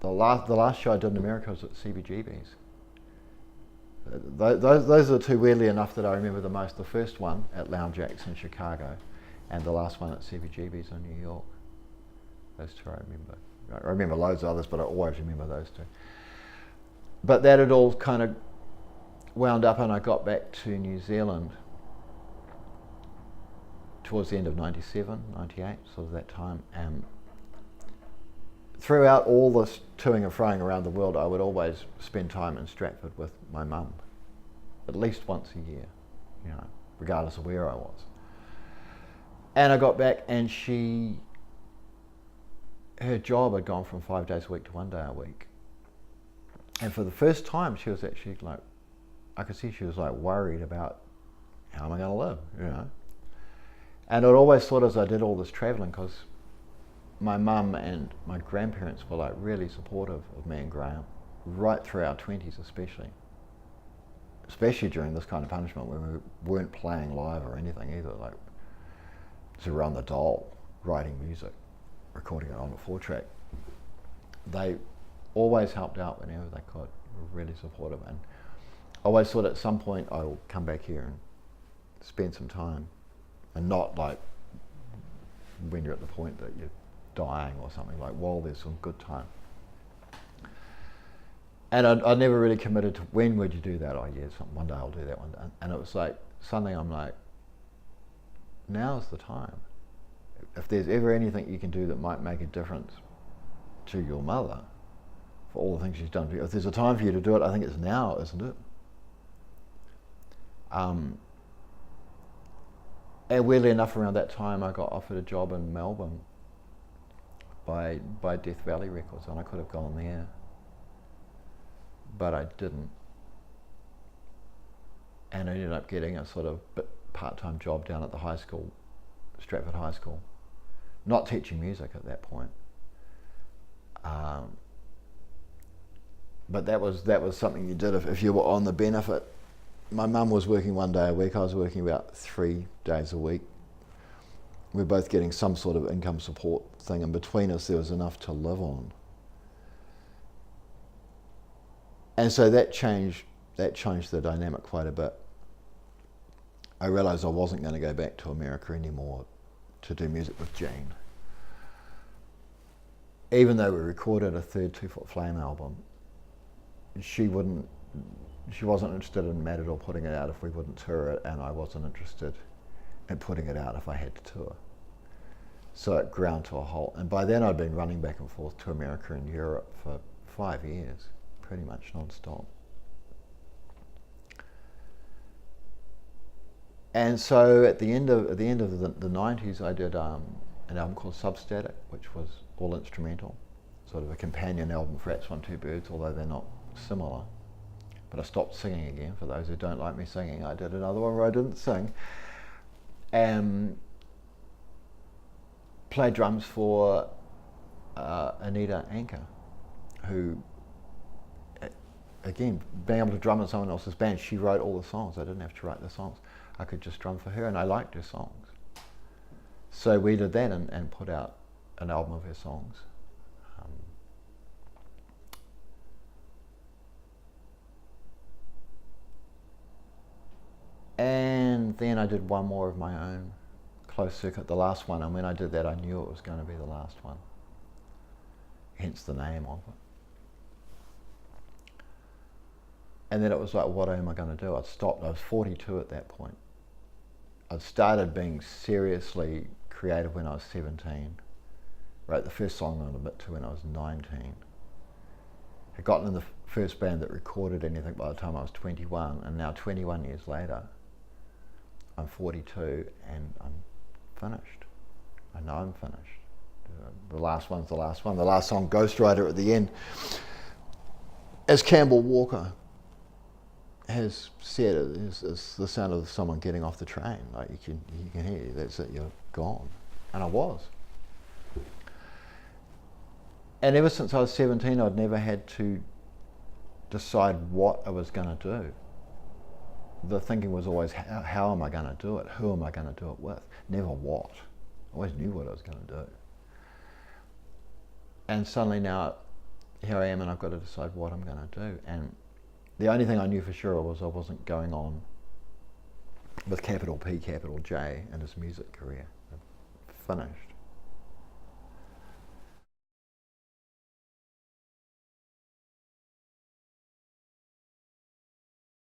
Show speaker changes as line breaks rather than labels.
the last show I did in America was at CBGB's. Those are the two, weirdly enough, that I remember the most. The first one at Lounge Acts in Chicago, and the last one at CBGB's in New York. Those two I remember. I remember loads of others, but I always remember those two. But that had all kind of wound up, and I got back to New Zealand towards the end of 97, 98, sort of that time. And throughout all this toing and froing around the world, I would always spend time in Stratford with my mum, at least once a year, you know, regardless of where I was. And I got back, and her job had gone from 5 days a week to 1 day a week. And for the first time, she was actually like, I could see she was like worried about how am I going to live, you know. And I'd always thought, as I did all this traveling, because my mum and my grandparents were like really supportive of me and Graham, right through our 20s especially during this kind of punishment when we weren't playing live or anything either. Like, so we're on the dole, writing music, recording it on a 4-track. They always helped out whenever they could, were really supportive, and I always thought at some point I'll come back here and spend some time, and not like when you're at the point that you're dying or something, like while there's some good time. And I never really committed to when would you do that. Oh yeah, one day I'll do that one day. And it was like suddenly I'm like, now's the time. If there's ever anything you can do that might make a difference to your mother for all the things she's done for you, if there's a time for you to do it, I think it's now, isn't it? And weirdly enough, around that time I got offered a job in Melbourne by Death Valley Records, and I could have gone there, but I didn't. And I ended up getting a sort of part-time job down at the high school, Stratford High School, not teaching music at that point. But that was something you did if you were on the benefit. My mum was working 1 day a week, I was working about 3 days a week. We were both getting some sort of income support thing, and between us there was enough to live on. And so that changed the dynamic quite a bit. I realised I wasn't going to go back to America anymore to do music with Jane. Even though we recorded a third 2 Foot Flame album, she wasn't interested in Matador putting it out if we wouldn't tour it, and I wasn't interested in putting it out if I had to tour. So it ground to a halt. And by then I'd been running back and forth to America and Europe for 5 years, pretty much non-stop. And so at the end of the 90s, I did an album called Substatic, which was all instrumental, sort of a companion album for Rats, One, Two Birds, although they're not similar. But I stopped singing again. For those who don't like me singing, I did another one where I didn't sing. And played drums for Anita Anker, who, again, being able to drum in someone else's band, she wrote all the songs. I didn't have to write the songs. I could just drum for her, and I liked her songs. So we did that and put out an album of her songs. And then I did one more of my own, closed circuit, the last one, and when I did that I knew it was going to be the last one, hence the name of it. And then it was like, what am I going to do? I'd stopped, I was 42 at that point. I'd started being seriously creative when I was 17, wrote the first song on Admit To when I was 19. Had gotten in the first band that recorded anything by the time I was 21, and now 21 years later, I'm 42 and I'm finished. I know I'm finished. The last one's the last one. The last song, Ghostwriter, at the end, as Campbell Walker has said, it's the sound of someone getting off the train. Like you can hear, that's it, you're gone. And I was. And ever since I was 17, I'd never had to decide what I was going to do. The thinking was always, how am I going to do it? Who am I going to do it with? Never what. I always knew what I was going to do. And suddenly now, here I am, and I've got to decide what I'm going to do. And the only thing I knew for sure was I wasn't going on with capital P, capital J in his music career. Finished.